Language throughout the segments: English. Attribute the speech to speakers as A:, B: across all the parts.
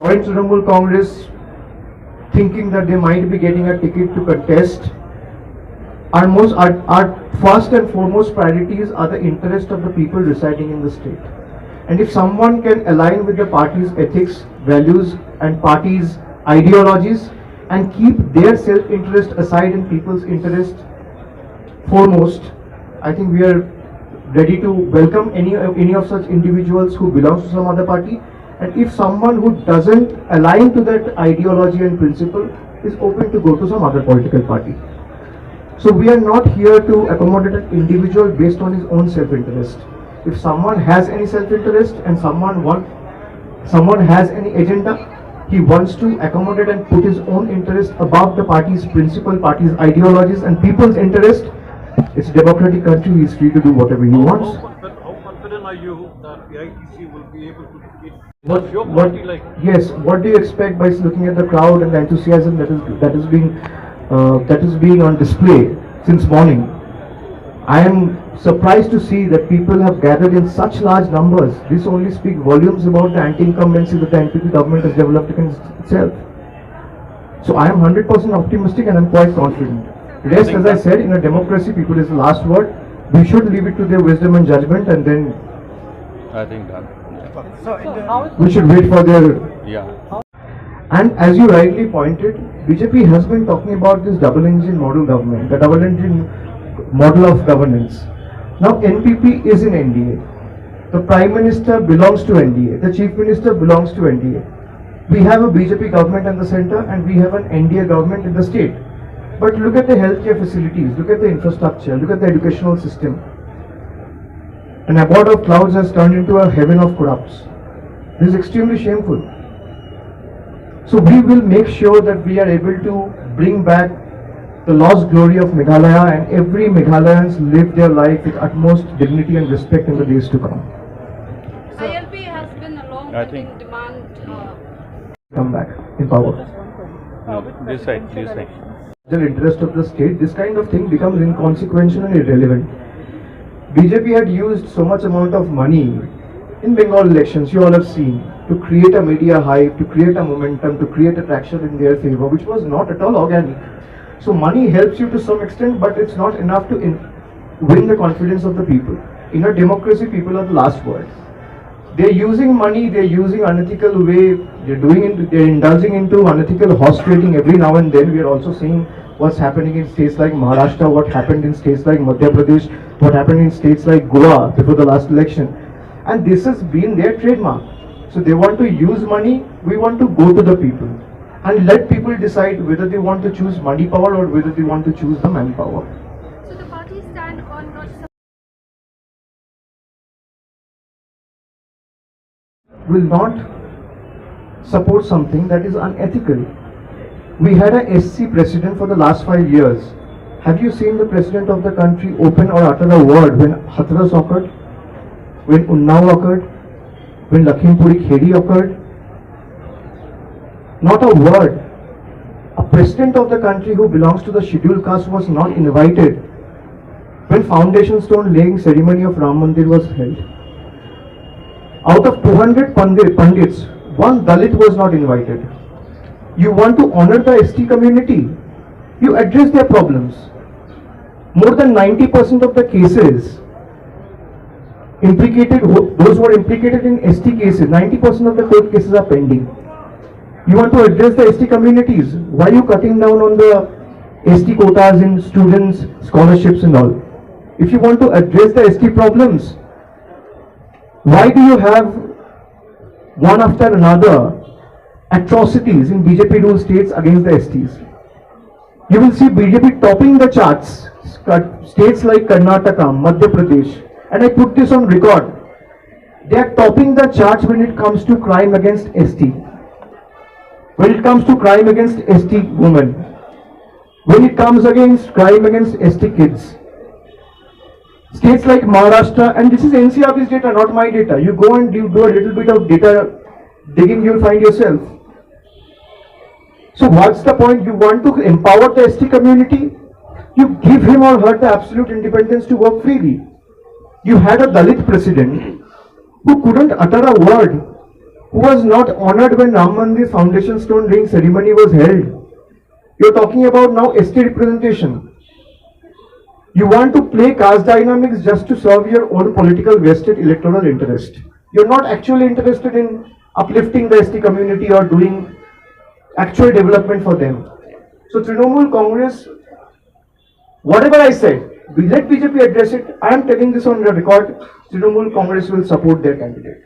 A: joined Trinamool Congress thinking that they might be getting a ticket to contest. Our first and foremost priorities are the interest of the people residing in the state. And if someone can align with the party's ethics, values and party's ideologies and keep their self-interest aside and people's interest foremost, I think we are ready to welcome any of such individuals who belongs to some other party. And if someone who doesn't align to that ideology and principle is open to go to some other political party. So we are not here to accommodate an individual based on his own self-interest. If someone has any self-interest and someone has any agenda, he wants to accommodate and put his own interest above the party's principle, party's ideologies and people's interest. It's a democratic country, he is free to do whatever he wants.
B: How confident are you that the ITC will be able to defeat
A: your party like? Yes, what do you expect by looking at the crowd and the enthusiasm that is being on display since morning? I am surprised to see that people have gathered in such large numbers. This only speaks volumes about the anti-incumbency that the NPP government has developed against itself. So I am 100% optimistic and I am quite confident. Rest, as I said, in a democracy, people is the last word. We should leave it to their wisdom and judgment, and then
C: I think that.
A: We should wait for their.
C: Yeah.
A: And as you rightly pointed, BJP has been talking about this double engine model government, the double engine model of governance. Now NPP is in NDA. The Prime Minister belongs to NDA. The Chief Minister belongs to NDA. We have a BJP government in the center and we have an NDA government in the state. But look at the healthcare facilities, look at the infrastructure, look at the educational system. An abode of clouds has turned into a heaven of corrupts. This is extremely shameful. So we will make sure that we are able to bring back the lost glory of Meghalaya and every Meghalayans live their life with utmost dignity and respect in the days to come.
D: ILP has been a long-standing demand.
A: Come back in power.
C: This side, this side.
A: The interest of the state, this kind of thing becomes inconsequential and irrelevant. BJP had used so much amount of money in Bengal elections, you all have seen, to create a media hype, to create a momentum, to create attraction in their favor, which was not at all organic. So money helps you to some extent, but it's not enough to win the confidence of the people. In a democracy, people are the last word. They're using money, they're using unethical way, they're indulging into unethical horse trading every now and then. We are also seeing what's happening in states like Maharashtra, what happened in states like Madhya Pradesh, what happened in states like Goa before the last election. And this has been their trademark. So they want to use money, we want to go to the people and let people decide whether they want to choose money power or whether they want to choose the manpower.
D: So the party stand on not
A: will not support something that is unethical. We had a SC president for the last 5 years. Have you seen the president of the country open or utter a word when Hathras occurred, when Unnao occurred, when Lakhimpuri Kheri occurred? Not a word. A president of the country who belongs to the scheduled caste was not invited when foundation stone laying ceremony of Ram Mandir was held. Out of 200 Pandits, one Dalit was not invited. You want to honor the ST community, you address their problems. More than 90% of the cases implicated, those who are implicated in ST cases, 90% of the court cases are pending. You want to address the ST communities, why are you cutting down on the ST quotas in students, scholarships and all? If you want to address the ST problems, why do you have one after another atrocities in BJP ruled states against the STs? You will see BJP topping the charts, states like Karnataka, Madhya Pradesh, and I put this on record. They are topping the charts when it comes to crime against ST, when it comes to crime against ST women, when it comes against crime against ST kids. States like Maharashtra, and this is NCRB's data, not my data. You go and do a little bit of data digging, you'll find yourself. So what's the point? You want to empower the ST community? You give him or her the absolute independence to work freely. You had a Dalit president who couldn't utter a word who was not honored when Ram Mandir's foundation stone laying ceremony was held. You're talking about now ST representation. You want to play caste dynamics just to serve your own political vested electoral interest. You're not actually interested in uplifting the ST community or doing actual development for them. So Trinamool Congress, whatever I said, let BJP address it. I am telling this on the record. Trinamool Congress will support their candidate.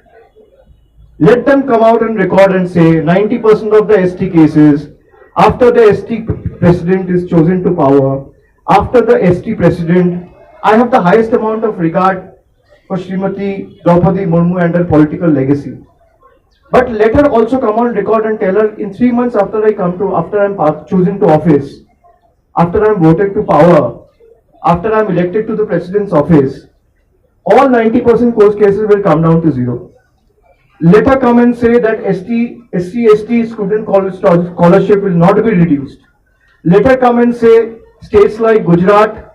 A: Let them come out and record and say 90% of the ST cases, after the ST president is chosen to power, after the ST president, I have the highest amount of regard for Srimati Draupadi Murmu and her political legacy. But let her also come on record and tell her in 3 months after I'm chosen to office, after I'm voted to power, after I'm elected to the president's office, all 90% court cases will come down to zero. Let her come and say that SC/ST student scholarship will not be reduced. Let her come and say states like Gujarat,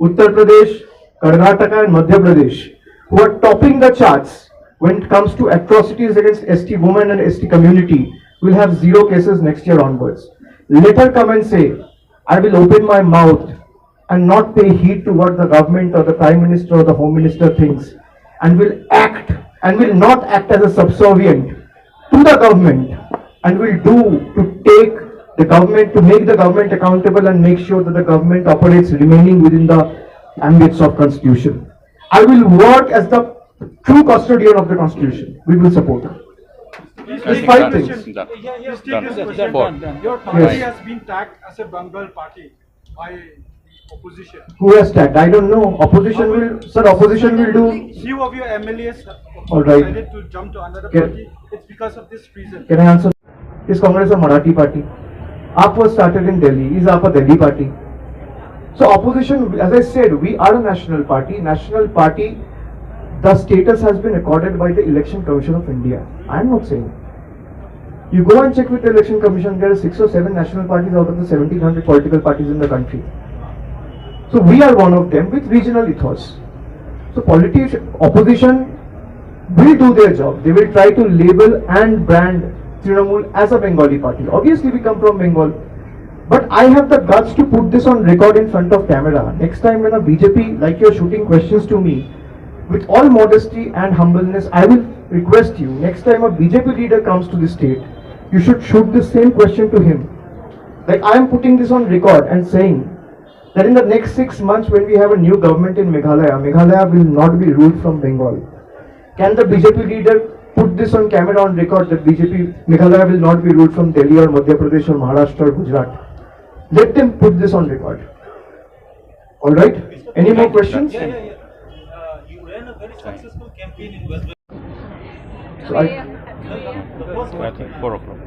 A: Uttar Pradesh, Karnataka and Madhya Pradesh, who are topping the charts when it comes to atrocities against ST women and ST community, will have zero cases next year onwards. Let her come and say, I will open my mouth and not pay heed to what the government or the Prime Minister or the Home Minister thinks, and will act and will not act as a subservient to the government, and will do to take the government, to make the government accountable and make sure that the government operates remaining within the ambits of Constitution. I will work as the true custodian of the Constitution. We will support her. These five things.
C: Done.
B: Let's take
C: Done.
B: this question.
C: Done.
B: Your party
A: Yes.
B: has been tagged as a Bengal party by the opposition.
A: Who has tagged? I don't know. Opposition will, sir, opposition will do.
B: Few of your MLAs
A: All right.
B: decided to jump to another
A: Can-
B: party. It's because of this reason.
A: Can I answer? Is Congress a Marathi party? AAP was started in Delhi. Is AAP a Delhi party? So opposition, as I said, we are a national party. National party, the status has been accorded by the Election Commission of India. I am not saying. You go and check with the Election Commission, there are 6 or 7 national parties out of the 1700 political parties in the country. So we are one of them with regional ethos. So opposition will do their job. They will try to label and brand Trinamool as a Bengali party. Obviously we come from Bengal. But I have the guts to put this on record in front of camera. Next time when a BJP, like you're shooting questions to me, with all modesty and humbleness, I will request you, next time a BJP leader comes to the state, you should shoot the same question to him. Like I am putting this on record and saying that in the next 6 months when we have a new government in Meghalaya, Meghalaya will not be ruled from Bengal. Can the BJP leader put this on camera on record that Meghalaya will not be ruled from Delhi or Madhya Pradesh or Maharashtra or Gujarat? Let them put this on record. Alright? Any more questions?
E: You ran a very successful campaign in West Bengal.
A: So
C: I think 4 o'clock.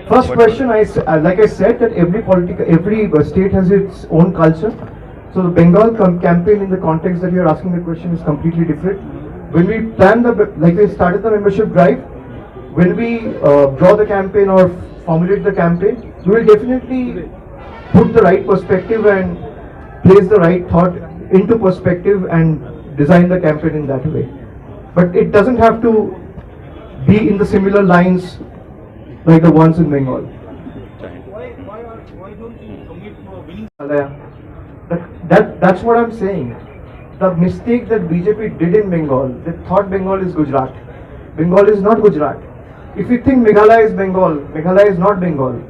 A: first question, like I said, that every state has its own culture. So the Bengal campaign in the context that you are asking the question is completely different. When we plan like we started the membership drive, when we draw the campaign or formulate the campaign, we will definitely put the right perspective and place the right thought into perspective and design the campaign in that way. But it doesn't have to be in the similar lines like the ones in Bengal.
E: Why don't you commit for winning?
A: That's what I'm saying. The mistake that BJP did in Bengal, they thought Bengal is Gujarat. Bengal is not Gujarat. If you think Meghalaya is Bengal, Meghalaya is not Bengal.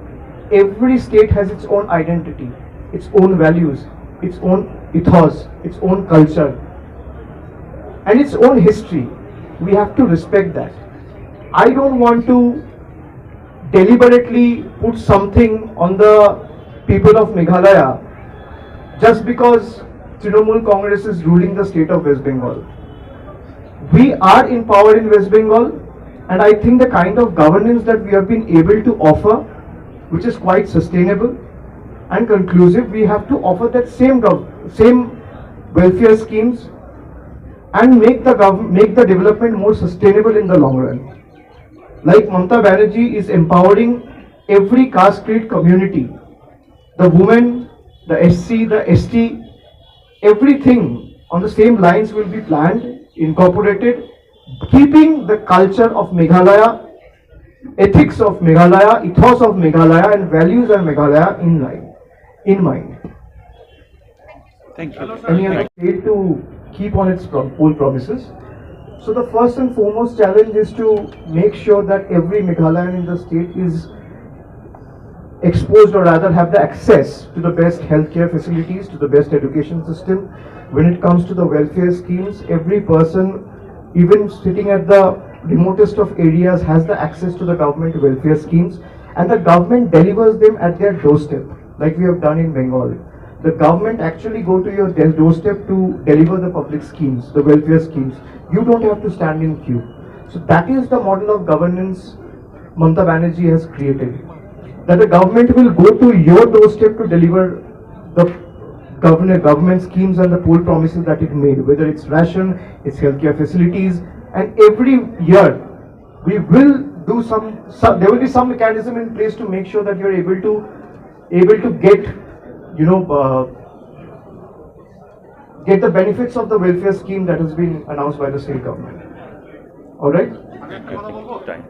A: Every state has its own identity, its own values, its own ethos, its own culture, and its own history. We have to respect that. I don't want to deliberately put something on the people of Meghalaya just because Trinamool Congress is ruling the state of West Bengal. We are in power in West Bengal, and I think the kind of governance that we have been able to offer, which is quite sustainable and conclusive, we have to offer that same welfare schemes and make the development more sustainable in the long run. Like Mamata Banerjee is empowering every caste creed community, the women, the SC, the ST, everything on the same lines will be planned, incorporated, keeping the culture of Meghalaya ethics of Meghalaya, ethos of Meghalaya, and values of Meghalaya in mind.
C: Thank you.
A: Any other state to keep on its old promises. So the first and foremost challenge is to make sure that every Meghalayan in the state is exposed, or rather have the access to the best healthcare facilities, to the best education system. When it comes to the welfare schemes, every person, even sitting at the remotest of areas, has the access to the government welfare schemes, and the government delivers them at their doorstep, like we have done in Bengal. The government actually go to your doorstep to deliver the public schemes, the welfare schemes. You don't have to stand in queue. So that is the model of governance Mamata Banerjee has created. That the government will go to your doorstep to deliver the government schemes and the poll promises that it made, whether it's ration, it's healthcare facilities, and every year we will do there will be some mechanism in place to make sure that you're able to get, get the benefits of the welfare scheme that has been announced by the state government. All right?
C: Time.